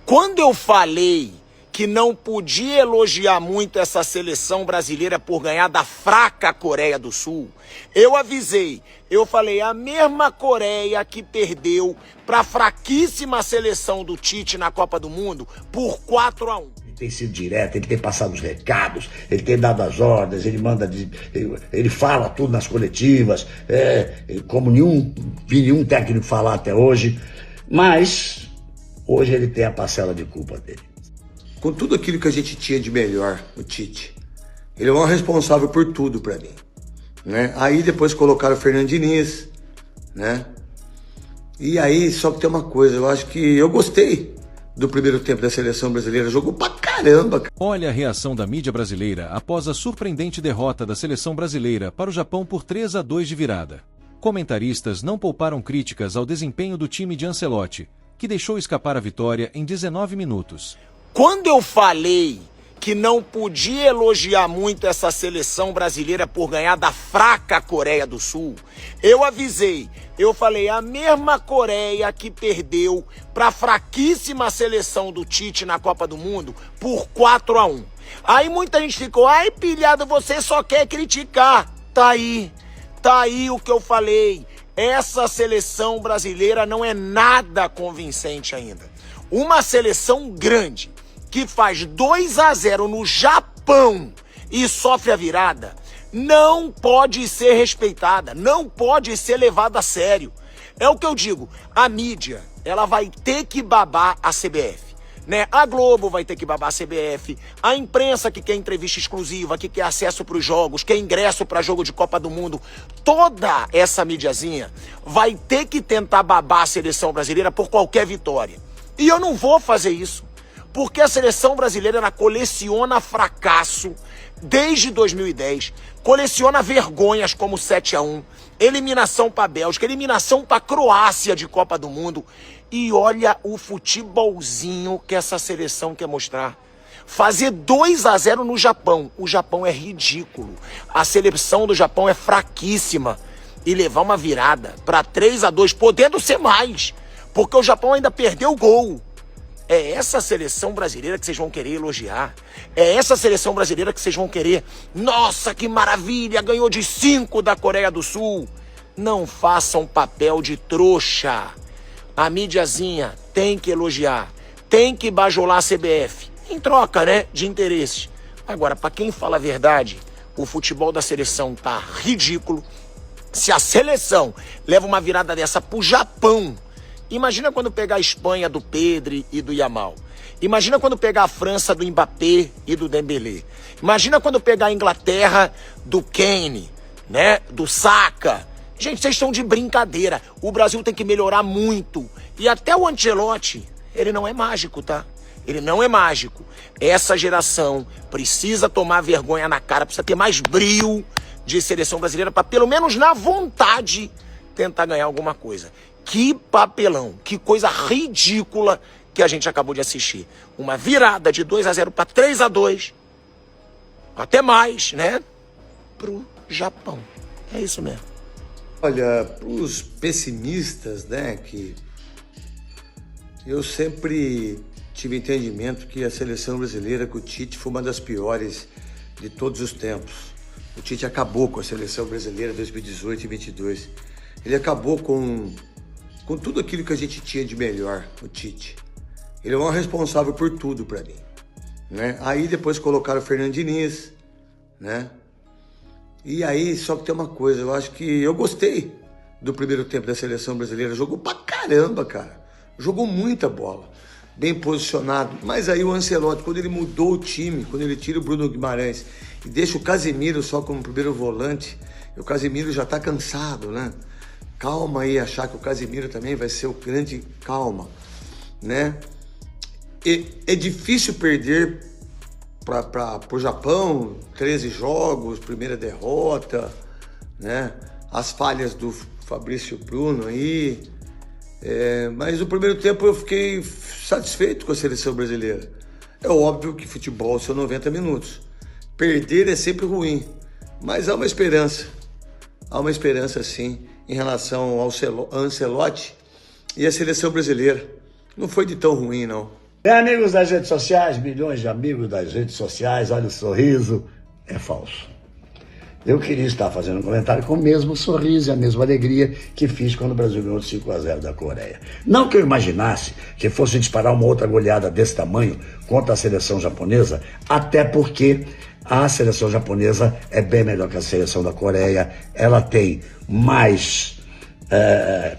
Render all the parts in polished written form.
Quando eu falei que não podia elogiar muito essa seleção brasileira por ganhar da fraca Coreia do Sul, eu avisei. Eu falei, a mesma Coreia que perdeu para a fraquíssima seleção do Tite na Copa do Mundo por 4-1. Ele tem sido direto, ele tem passado os recados, ele tem dado as ordens, ele fala tudo nas coletivas, como vi nenhum técnico falar até hoje, mas hoje ele tem a parcela de culpa dele. Com tudo aquilo que a gente tinha de melhor, o Tite, ele é o responsável por tudo para mim, né? Aí depois colocaram o Fernando Diniz, né? E aí, só que tem uma coisa, eu acho que eu gostei do primeiro tempo da seleção brasileira, jogou pra caramba. Olha a reação da mídia brasileira após a surpreendente derrota da seleção brasileira para o Japão por 3-2 de virada. Comentaristas não pouparam críticas ao desempenho do time de Ancelotti, que deixou escapar a vitória em 19 minutos. Quando eu falei que não podia elogiar muito essa seleção brasileira por ganhar da fraca Coreia do Sul, eu avisei. Eu falei, a mesma Coreia que perdeu para a fraquíssima seleção do Tite na Copa do Mundo por 4-1. Aí muita gente ficou, ai pilhado, você só quer criticar. Tá aí o que eu falei. Essa seleção brasileira não é nada convincente ainda. Uma seleção grande que faz 2-0 no Japão e sofre a virada, não pode ser respeitada, não pode ser levada a sério. É o que eu digo, a mídia, ela vai ter que babar a CBF, né? A Globo vai ter que babar a CBF, a imprensa que quer entrevista exclusiva, que quer acesso para os jogos, quer ingresso para jogo de Copa do Mundo, toda essa mídiazinha vai ter que tentar babar a seleção brasileira por qualquer vitória. E eu não vou fazer isso. Porque a seleção brasileira ela coleciona fracasso desde 2010, coleciona vergonhas como 7-1, eliminação para a Bélgica, eliminação para a Croácia de Copa do Mundo. E olha o futebolzinho que essa seleção quer mostrar. Fazer 2-0 no Japão. O Japão é ridículo. A seleção do Japão é fraquíssima. E levar uma virada para 3-2, podendo ser mais. Porque o Japão ainda perdeu o gol. É essa seleção brasileira que vocês vão querer elogiar. É essa seleção brasileira que vocês vão querer. Nossa, que maravilha, ganhou de 5 da Coreia do Sul. Não façam papel de trouxa. A mídiazinha tem que elogiar, tem que bajolar a CBF. Em troca, né, de interesses. Agora, para quem fala a verdade, o futebol da seleção tá ridículo. Se a seleção leva uma virada dessa pro Japão, imagina quando pegar a Espanha do Pedri e do Yamal. Imagina quando pegar a França do Mbappé e do Dembélé. Imagina quando pegar a Inglaterra do Kane, né? Do Saka. Gente, vocês estão de brincadeira. O Brasil tem que melhorar muito. E até o Ancelotti, ele não é mágico, tá? Ele não é mágico. Essa geração precisa tomar vergonha na cara, precisa ter mais brio de seleção brasileira para pelo menos na vontade tentar ganhar alguma coisa. Que papelão, que coisa ridícula que a gente acabou de assistir. Uma virada de 2-0 para 3-2, até mais, né? Pro Japão. É isso mesmo. Olha, pros pessimistas, né, que eu sempre tive entendimento que a seleção brasileira com o Tite foi uma das piores de todos os tempos. O Tite acabou com a seleção brasileira 2018 e 2022. Ele acabou com tudo aquilo que a gente tinha de melhor, o Tite. Ele é o responsável por tudo para mim, né? Aí depois colocaram o Fernando Diniz, né? E aí, só que tem uma coisa, eu acho que eu gostei do primeiro tempo da seleção brasileira. Jogou pra caramba, cara. Jogou muita bola, bem posicionado. Mas aí o Ancelotti, quando ele mudou o time, quando ele tira o Bruno Guimarães e deixa o Casemiro só como primeiro volante, e o Casemiro já tá cansado, né? Calma aí, achar que o Casemiro também vai ser o grande... Calma, né? É difícil perder para o Japão, 13 jogos, primeira derrota, né? As falhas do Fabrício Bruno aí. Mas no primeiro tempo eu fiquei satisfeito com a seleção brasileira. É óbvio que futebol são 90 minutos. Perder é sempre ruim, mas há uma esperança. Há uma esperança, sim, em relação ao Ancelotti e a seleção brasileira. Não foi de tão ruim, não. Amigos das redes sociais, milhões de amigos das redes sociais, olha o sorriso, é falso. Eu queria estar fazendo um comentário com o mesmo sorriso e a mesma alegria que fiz quando o Brasil ganhou de 5-0 da Coreia. Não que eu imaginasse que fosse disparar uma outra goleada desse tamanho contra a seleção japonesa, até porque a seleção japonesa é bem melhor que a seleção da Coreia, ela tem mais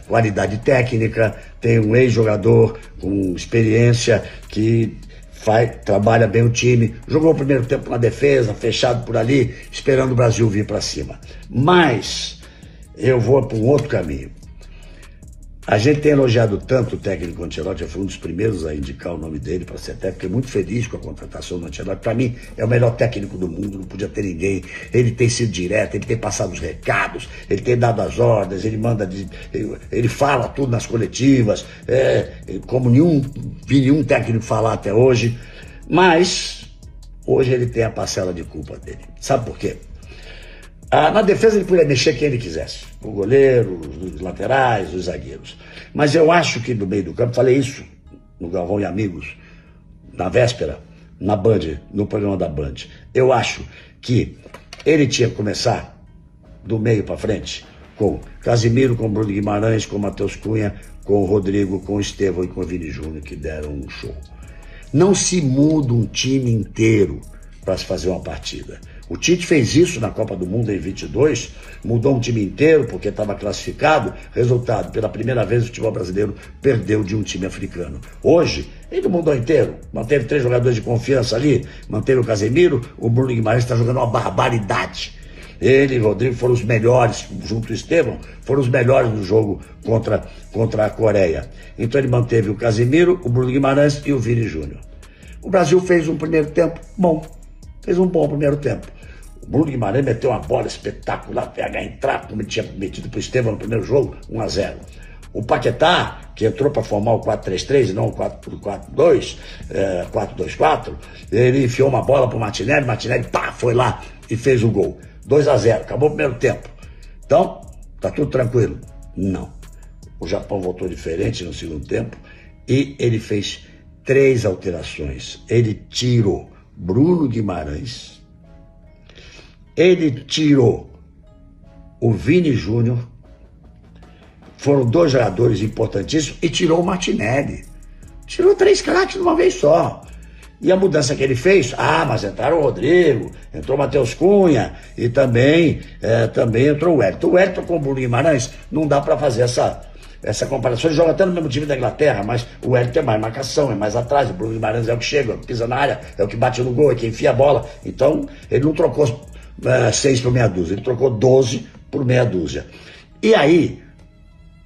qualidade técnica, tem um ex-jogador com experiência que trabalha bem o time, jogou o primeiro tempo na defesa, fechado por ali, esperando o Brasil vir para cima. Mas eu vou para um outro caminho. A gente tem elogiado tanto o técnico Ancelotti, eu fui um dos primeiros a indicar o nome dele para ser técnico, fiquei muito feliz com a contratação do Ancelotti. Para mim, é o melhor técnico do mundo, não podia ter ninguém. Ele tem sido direto, ele tem passado os recados, ele tem dado as ordens, ele fala tudo nas coletivas, como vi nenhum técnico falar até hoje. Mas hoje ele tem a parcela de culpa dele. Sabe por quê? Na defesa ele podia mexer quem ele quisesse, o goleiro, os laterais, os zagueiros. Mas eu acho que no meio do campo, falei isso no Galvão e Amigos, na véspera, na Band, no programa da Band. Eu acho que ele tinha que começar do meio para frente, com Casimiro, com Bruno Guimarães, com Matheus Cunha, com o Rodrigo, com o Estevão e com o Vini Júnior, que deram um show. Não se muda um time inteiro para se fazer uma partida. O Tite fez isso na Copa do Mundo em 22, mudou um time inteiro porque estava classificado. Resultado, pela primeira vez o futebol brasileiro perdeu de um time africano. Hoje, ele mudou inteiro, manteve 3 jogadores de confiança ali, manteve o Casemiro, o Bruno Guimarães está jogando uma barbaridade. Ele e o Rodrigo foram os melhores, junto ao Estevão, foram os melhores no jogo contra a Coreia. Então ele manteve o Casemiro, o Bruno Guimarães e o Vini Júnior. O Brasil fez um primeiro tempo bom, fez um bom primeiro tempo. O Bruno Guimarães meteu uma bola espetacular, PH entrar, como ele tinha metido para o Estevão no primeiro jogo, 1-0. O Paquetá, que entrou para formar o 4-3-3 e não o 4-4-2, 4-2-4, ele enfiou uma bola para o Martinelli, pá, foi lá e fez o gol. 2-0, acabou o primeiro tempo. Então, tá tudo tranquilo? Não. O Japão voltou diferente no segundo tempo e ele fez 3 alterações. Ele tirou Bruno Guimarães, ele tirou o Vini Júnior, foram 2 jogadores importantíssimos, e tirou o Martinelli. Tirou 3 craques de uma vez só. E a mudança que ele fez, mas entraram o Rodrigo, entrou o Matheus Cunha e também entrou o Wellington. O Wellington com o Bruno Guimarães não dá para fazer essa comparação. Ele joga até no mesmo time da Inglaterra, mas o Wellington é mais marcação, é mais atrás. O Bruno Guimarães é o que chega, é o que pisa na área, é o que bate no gol, é que enfia a bola. Então ele não trocou 6 por meia dúzia, ele trocou 12 por meia dúzia. E aí,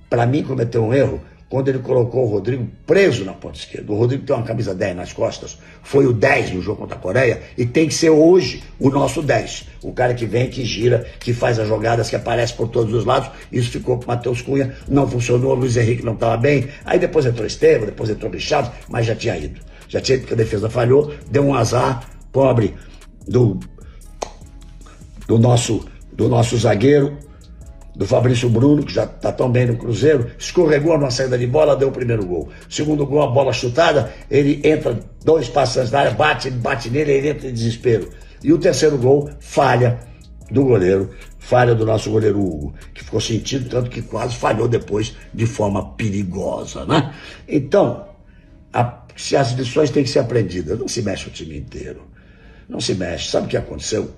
para mim, cometeu um erro quando ele colocou o Rodrigo preso na ponta esquerda. O Rodrigo tem uma camisa 10 nas costas, foi o 10 no jogo contra a Coreia e tem que ser hoje o nosso 10. O cara que vem, que gira, que faz as jogadas, que aparece por todos os lados. Isso ficou com o Matheus Cunha, não funcionou, o Luiz Henrique não estava bem. Aí depois entrou Estevão, depois entrou Richard, mas já tinha ido. Já tinha ido porque a defesa falhou, deu um azar pobre do nosso zagueiro, do Fabrício Bruno, que já está tão bem no Cruzeiro, escorregou numa saída de bola, deu o primeiro gol. Segundo gol, a bola chutada, ele entra 2 passos antes da área, bate nele, ele entra em desespero. E o terceiro gol, falha do goleiro, falha do nosso goleiro Hugo, que ficou sentido, tanto que quase falhou depois de forma perigosa, né? Então, se as lições têm que ser aprendidas, não se mexe o time inteiro, não se mexe. Sabe o que aconteceu?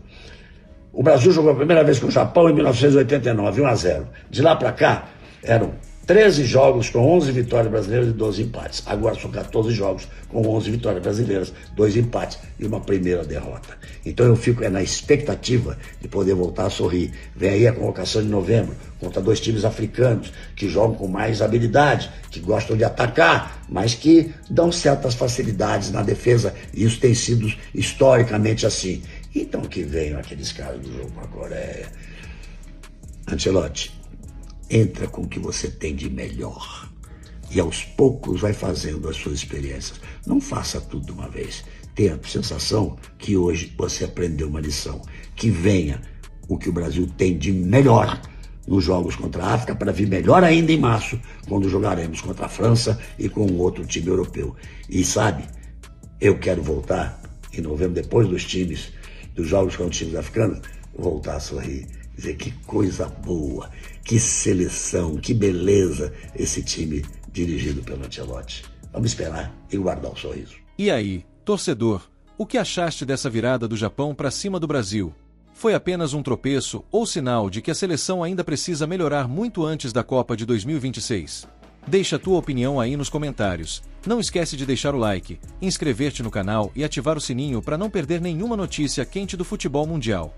O Brasil jogou a primeira vez com o Japão em 1989, 1-0. De lá para cá, eram 13 jogos com 11 vitórias brasileiras e 12 empates. Agora são 14 jogos com 11 vitórias brasileiras, 2 empates e uma primeira derrota. Então eu fico na expectativa de poder voltar a sorrir. Vem aí a convocação de novembro contra 2 times africanos que jogam com mais habilidade, que gostam de atacar, mas que dão certas facilidades na defesa. E isso tem sido historicamente assim. Então que venham aqueles caras do jogo com a Coreia. Ancelotti, entra com o que você tem de melhor e aos poucos vai fazendo as suas experiências. Não faça tudo de uma vez. Tenha a sensação que hoje você aprendeu uma lição. Que venha o que o Brasil tem de melhor nos jogos contra a África, para vir melhor ainda em março, quando jogaremos contra a França e com um outro time europeu. E sabe, eu quero voltar em novembro, depois dos jogos contra os times africanos, voltar a sorrir, dizer que coisa boa, que seleção, que beleza esse time dirigido pelo Ancelotti. Vamos esperar e guardar o sorriso. E aí, torcedor, o que achaste dessa virada do Japão para cima do Brasil? Foi apenas um tropeço ou sinal de que a seleção ainda precisa melhorar muito antes da Copa de 2026? Deixa a tua opinião aí nos comentários. Não esquece de deixar o like, inscrever-te no canal e ativar o sininho para não perder nenhuma notícia quente do futebol mundial.